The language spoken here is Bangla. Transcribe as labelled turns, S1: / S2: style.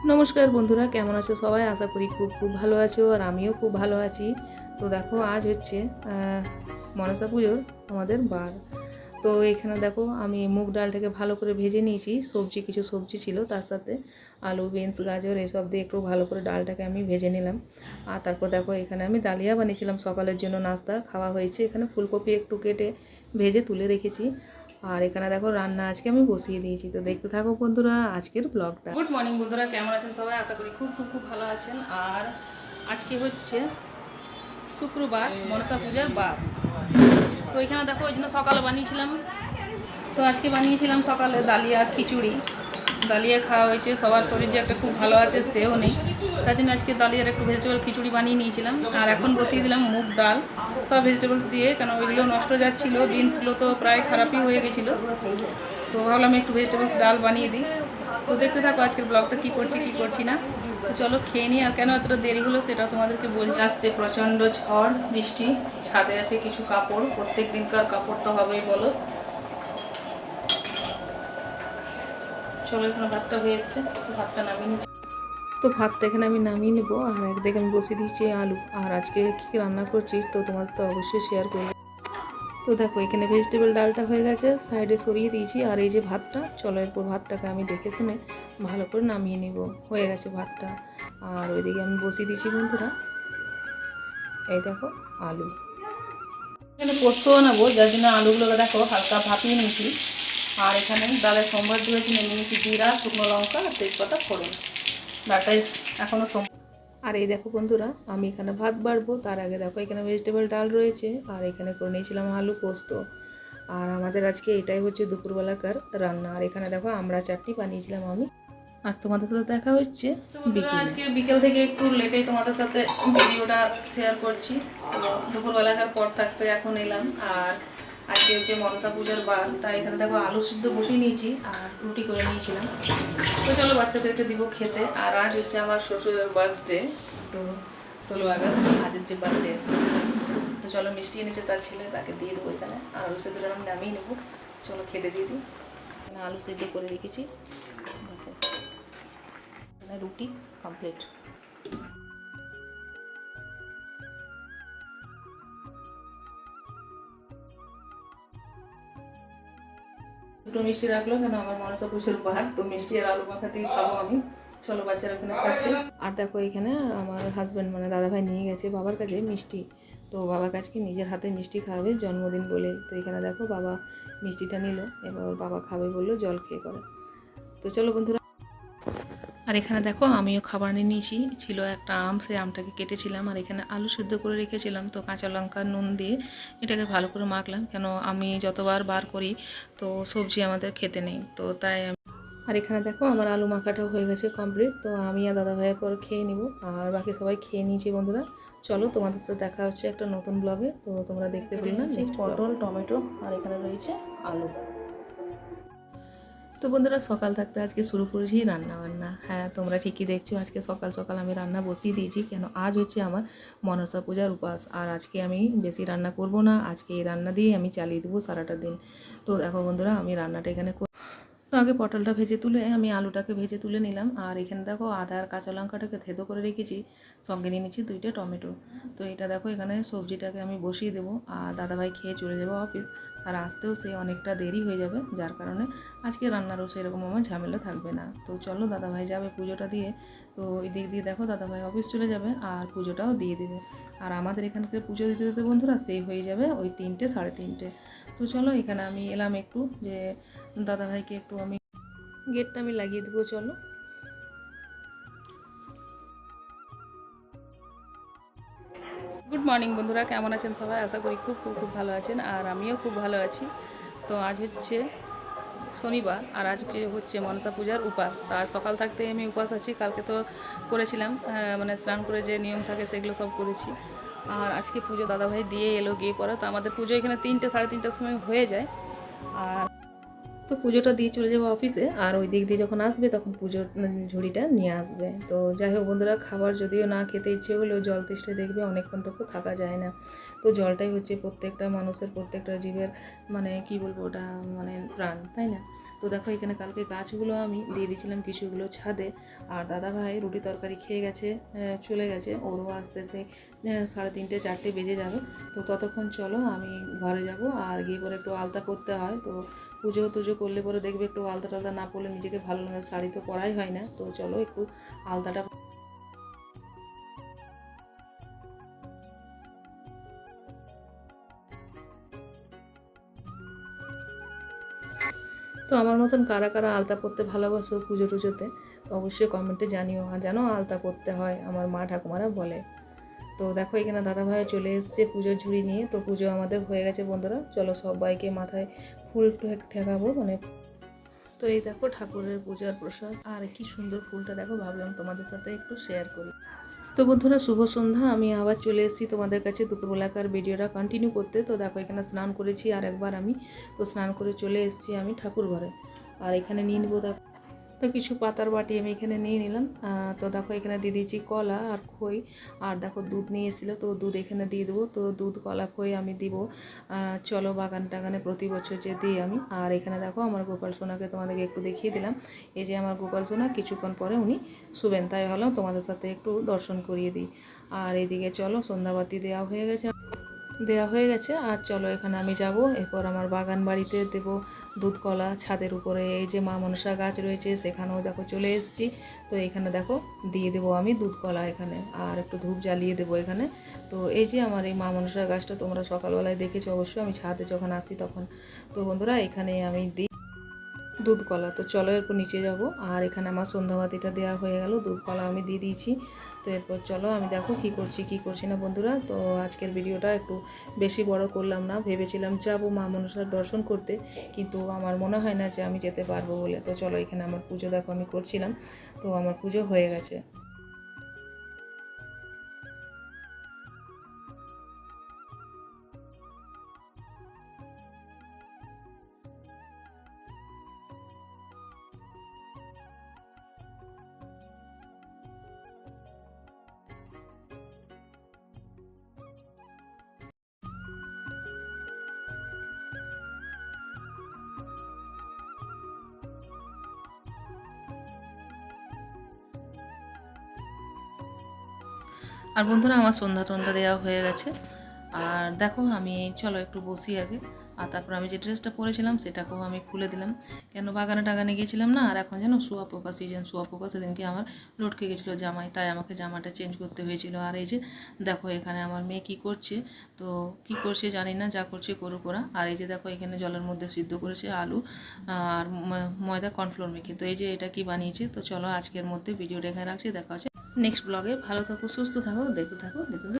S1: নমস্কার বন্ধুরা, কেমন আছো সবাই? আশা করি খুব খুব ভালো আছো, আর আমিও খুব ভালো আছি। তো দেখো, আজ হচ্ছে মনসা পুজোর আমাদের বার। তো এখানে দেখো, আমি মুগ ডালটাকে ভালো করে ভেজে নিয়েছি। কিছু সবজি ছিল, তার সাথে আলু, বিনস, গাজর এসব দিয়ে একটু ভালো করে ডালটাকে আমি ভেজে নিলাম। আর তারপর দেখো, এখানে আমি ডালিয়া বানিয়েছিলাম সকালের জন্য, নাস্তা খাওয়া হয়েছে। এখানে ফুলকপি একটু কেটে ভেজে তুলে রেখেছি। আর এখানে দেখো, রান্না আজকে আমি বসিয়ে দিয়েছি। তো দেখতে থাকো বন্ধুরা আজকের ব্লগটা। গুড মর্নিং বন্ধুরা, কেমন আছেন সবাই? আশা করি খুব খুব খুব ভালো আছেন। আর আজকে হচ্ছে শুক্রবার, মনসা পূজার বার। তো এখানে দেখো, ওই জন্য সকালে বানিয়েছিলাম। তো আজকে বানিয়েছিলাম সকালে ডালিয়া খিচুড়ি। ডালিয়া খাওয়া হয়েছে, সবার শরীর যে একটা খুব ভালো আছে সেও নেই, তার জন্য আজকে ডালিয়ার একটু ভেজিটেবল খিচুড়ি বানিয়ে নিয়েছিলাম। আর এখন বসিয়ে দিলাম মুগ ডাল, সব ভেজিটেবলস দিয়ে, কেন ওইগুলো নষ্ট যাচ্ছিলো, বিনসগুলো তো প্রায় খারাপই হয়ে গেছিলো। তো ভাবলাম একটু ভেজিটেবলস ডাল বানিয়ে দিই। তো দেখতে থাকো আজকের ব্লগটা, কী করছি কী করছি না। তো চলো খেয়ে নিই। আর কেন এতটা দেরি হলো সেটা তোমাদেরকে বলছি। আসছে প্রচণ্ড ঝড় বৃষ্টি, ছাদে আছে কিছু কাপড়, প্রত্যেক দিনকার কাপড় তো হবেই বলো। চলো, এখানে ভাতটা হয়ে এসছে, তো ভাতটা নামিয়ে নিচ্ছি। তো ভাতটা এখানে আমি নামিয়ে নেবো। আর একদিকে আমি বসিয়ে দিচ্ছি আলু। আর আজকে কী রান্না করছি তো তোমাদের তো অবশ্যই শেয়ার করবো। তো দেখো, এখানে ভেজিটেবল ডালটা হয়ে গেছে, সাইডে সরিয়ে দিয়েছি। আর এই যে ভাতটা, চলো এরপর ভাতটাকে আমি দেখে শুনে ভালো করে নামিয়ে নিব। হয়ে গেছে ভাতটা। আর ওইদিকে আমি বসিয়ে দিয়েছি বন্ধুরা, এই দেখো, আলু। এখানে পোস্ত বানাবো, যার জন্য আলুগুলোকে দেখো হালকা ভাপিয়ে নিয়েছি। আর এখানে ডালের সম্বার দিয়েছি, নিয়েছি জিরা, শুকনো লঙ্কা আর তেজপাতা ফোড়ন। ডালটাই এখনও আর এই দেখো বন্ধুরা, আমি এখানে ভাত বাড়বো তার আগে দেখো, এখানে ভেজিটেবল ডাল রয়েছে। আর এখানে করে নিয়েছিলাম আলু পোস্ত। আর আমাদের আজকে এটাই হচ্ছে দুপুরবেলাকার রান্না। আর এখানে দেখো, আমরা চাটনি বানিয়েছিলাম আমি। আর তোমাদের সাথে দেখা হচ্ছে আজকে বিকেল থেকে একটু লেটেই তোমাদের সাথে ভিডিওটা শেয়ার করছি। তো দুপুরবেলাকার পর থাকতে এখন এলাম। আর আজকে হচ্ছে মনসা পূজার বার, তাই এখানে দেখো আলু সিদ্ধ বসিয়ে নিয়েছি আর রুটি করে নিয়েছিলাম। তো চলো বাচ্চাদেরকে দিব খেতে। আর আজ হচ্ছে আমার শ্বশুরের বার্থডে, তো 16 আগস্ট আজের যে বার্থডে। তো চলো, মিষ্টি এনেছে তার ছেলে, তাকে দিয়ে দেবো এখানে। আর আলু সিদ্ধটা আমি নামিয়ে নেবো। চলো খেতে দিয়ে দিই। এখানে আলু সিদ্ধ করে রেখেছি, দেখো এখানে রুটি কমপ্লিট। দুটো মিষ্টি রাখলো, কেন আমার মনসা পুজোর বার, তো মিষ্টি আর আলু মাখা দিয়ে খাবো আমি। চলো, বাচ্চারা ওখানে খাচ্ছে। আর দেখো, এখানে আমার হাজব্যান্ড মানে দাদাভাই নিয়ে গেছে বাবার কাছে মিষ্টি। তো বাবার কাছে নিজের হাতে মিষ্টি খাওয়াবে জন্মদিন বলে। তো এখানে দেখো, বাবা মিষ্টিটা নিল, এবার বাবা খাবে বললো, জল খেয়ে করে। তো চলো বন্ধুরা। আর এখানে দেখো, আমিও খাবার নিয়ে নিয়েছি। ছিল একটা আম, সেই আমটাকে কেটেছিলাম। আর এখানে আলু সিদ্ধ করে রেখেছিলাম, তো কাঁচা লঙ্কা নুন দিয়ে এটাকে ভালো করে মাখলাম, কেন আমি যতবার বার করি তো সবজি আমাদের খেতে নেই, তো তাই আর এখানে দেখো, আমার আলু মাখাটাও হয়ে গেছে কমপ্লিট। তো আমি আর দাদা ভাইয়ের পর খেয়ে নিব। আর বাকি সবাই খেয়ে নিয়েছি বন্ধুরা। চলো, তোমাদের সাথে দেখা হচ্ছে একটা নতুন ব্লগে। তো তোমরা দেখতে পেলে না, পটল, টমেটো, আর এখানে রয়েছে আলু। তো বন্ধুরা, সকাল থাকতে আজকে শুরু করেছি রান্না বান্না। হ্যাঁ, তোমরা ঠিকই দেখছো, আজকে সকাল সকাল আমি রান্না বসিয়ে দিয়েছি, কেন আজ হচ্ছে আমার মনসা পূজার উপাস। আর আজকে আমি বেশি রান্না করব না, আজকে এই রান্না দিয়েই আমি চালিয়ে দেবো সারাটা দিন। তো দেখো বন্ধুরা, আমি রান্নাটা এখানে তো আগে পটলটা ভেজে তুলে আমি আলুটাকে ভেজে তুলে নিলাম। আর এখানে দেখো, আদা আর কাঁচা লঙ্কাটাকে থেতো করে রেখেছি, সঙ্গে নিয়ে নিচ্ছি 2টা টমেটো। তো এটা দেখো, এখানে সবজিটাকে আমি বসিয়ে দেবো। আর দাদাভাই খেয়ে চলে যাবো অফিস, আর আসতেও সে অনেকটা দেরি হয়ে যাবে, যার কারণে আজকে রান্নারও সেরকম আমার ঝামেলা থাকবে না। তো চলো, দাদাভাই যাবে পুজোটা দিয়ে। তো ওই দিক দিয়ে দেখো, দাদাভাই অফিস চলে যাবে আর পুজোটাও দিয়ে দেবে। আর আমাদের এখানকার পুজো দিতে দিতে বন্ধুরা সেই হয়ে যাবে ওই 3টে, 3:30। তো চলো, এখানে আমি এলাম একটু, যে দাদাভাইকে একটু আমি গেটটা আমি লাগিয়ে দেবো। চলো। গুড মর্নিং বন্ধুরা, কেমন আছেন সবাই? আশা করি খুব খুব খুব ভালো আছেন, আর আমিও খুব ভালো আছি। তো আজ হচ্ছে শনিবার, আর আজকে হচ্ছে মনসা পূজার উপাস। তার সকাল থাকতে আমি উপাস আছি। কালকে তো করেছিলাম, মানে স্নান করে যে নিয়ম থাকে সেগুলো সব করেছি। আর আজকে পুজো দাদাভাই দিয়ে এলো গিয়ে পরে। তো আমাদের পুজো এখানে 3টে, 3:30টার সময় হয়ে যায়। আর তো পুজোটা দিয়ে চলে যাবো অফিসে। আর ওই দিক দিয়ে যখন আসবে তখন পুজোর ঝুড়িটা নিয়ে আসবে। তো যাই হোক বন্ধুরা, খাবার যদিও না খেতে ইচ্ছে হলেও জল তেষ্টা দেখবে অনেকক্ষণ তো থাকা যায় না। তো জলটাই হচ্ছে প্রত্যেকটা মানুষের, প্রত্যেকটা জীবের, মানে কি বলবো, ওটা মানে প্রাণ, তাই না? তো দেখো এখানে কালকে গাছগুলো আমি দিয়ে দিয়েছিলাম কিছুগুলো ছাদে। আর দাদাভাই রুটি তরকারি খেয়ে গেছে, চলে গেছে, ওরও আস্তে আস্তে 3:30 4টে বেজে যাবে। তো ততক্ষণ চলো আমি ঘরে যাব, আর গিয়ে পরে একটু আলতা করতে হয়। তো পুজো টুজো করলে পরে দেখবে একটু আলতা টালতা না পরলে নিজেকে ভালো লাগে, শাড়ি তো পরাই হয় না। তো চলো একটু আলতাটা। তো আমার মতন কারা কারা আলতা পরতে ভালোবাসো পুজো টুজোতে, তো অবশ্যই কমেন্টে জানিও। আর জানো আলতা পরতে হয়, আমার মা ঠাকুমারা বলে। তো দেখো এখানে দাদাভাই চলে এসছে পুজোর ঝুড়ি নিয়ে। তো পুজো আমাদের হয়ে গেছে বন্ধুরা, চলো সবাইকে মাথায় ফুল ঠেকাবো মানে। তো এই দেখো ঠাকুরের পূজার প্রসাদ, আর কি সুন্দর ফুলটা দেখো, ভাবলাম তোমাদের সাথে একটু শেয়ার করি। তো বন্ধুরা শুভ সন্ধ্যা, আমি আবার চলে এসেছি তোমাদের কাছে দুপুরবেলাকার ভিডিওটা কন্টিনিউ করতে। তো দেখো এখানে স্নান করেছি আর একবার আমি, তো স্নান করে চলে এসেছি আমি ঠাকুর ঘরে। আর এখানে নিয়ে নেবো দেখো, তো কিছু পাতার বাটি আমি এখানে নিয়ে নিলাম। তো দেখো এখানে দিয়ে দিয়েছি কলা আর খই, আর দেখো দুধ নিয়ে এসেছিলো, তো দুধ এখানে দিয়ে দেবো। তো দুধ কলা খই আমি দিব, চলো বাগান টাগানে প্রতি বছর যে দিই আমি। আর এখানে দেখো আমার গোপাল সোনাকে তোমাদেরকে একটু দেখিয়ে দিলাম। এই যে আমার গোপাল সোনা, কিছুক্ষণ পরে উনি শুবেন, তাই হলাম তোমাদের সাথে একটু দর্শন করিয়ে দিই। আর এইদিকে চলো সন্ধ্যাবাতি দেওয়া হয়ে গেছে। আর চলো এখানে আমি যাব, এরপর আমার বাগান বাড়িতে দেব দুধ কলা। ছাদের উপরে এই যে মা মনসা গাছ রয়েছে, সেখানেও দেখো চলে এসেছি। তো এখানে দেখো দিয়ে দেবো আমি দুধ কলা এখানে, আর একটু ধূপ জ্বালিয়ে দেবো এখানে। তো এই যে আমার এই মা মনসা গাছটা তোমরা সকালবেলায় দেখেছো অবশ্যই, আমি ছাদে যখন আসি তখন। তো বন্ধুরা এখানে আমি দিই দুধ কলা। তো চলো এরপর নিচে যাব, আর এখানে আমার সন্ধ্যাবাতিটা দেওয়া হয়ে গেল, দুধ কলা আমি দিয়ে দিয়েছি। তো এরপর চলো আমি দেখো কী করছি না বন্ধুরা। তো আজকের ভিডিওটা একটু বেশি বড় করলাম না, ভেবেছিলাম যাবো মা মনসার দর্শন করতে, কিন্তু আমার মনে হয় না যে আমি যেতে পারবো বলে। তো চলো এখানে আমার পুজো দেখো আমি করছিলাম, তো আমার পুজো হয়ে গেছে। আর বন্ধুরা আমার সন্ধ্যা টন্ধা দেওয়া হয়ে গেছে। আর দেখো আমি চলো একটু বসি আগে, আর তারপর আমি যে ড্রেসটা পরেছিলাম সেটাকেও আমি খুলে দিলাম, কেন বাগানে টাগানে গিয়েছিলাম না। আর এখন যেন শুঁয়াপোকা সিজন, শুঁয়াপোকা সেদিনকে আমার লটকে গেছিলো জামায়, তাই আমাকে জামাটা চেঞ্জ করতে হয়েছিল। আর এই যে দেখো এখানে আমার মেয়ে কী করছে, তো কী করছে জানি না, যা করছে করুক ওরা। আর এই যে দেখো এখানে জলের মধ্যে সিদ্ধ করেছে আলু আর ময়দা কর্নফ্লোর মেখে। তো এই যে এটা কি বানিয়েছে। তো চলো আজকের মধ্যে ভিডিওটা এখানে রাখছি, দেখা হচ্ছে নেক্সট ব্লগে। ভালো থাকো, সুস্থ থাকো, দেখতে থাকো।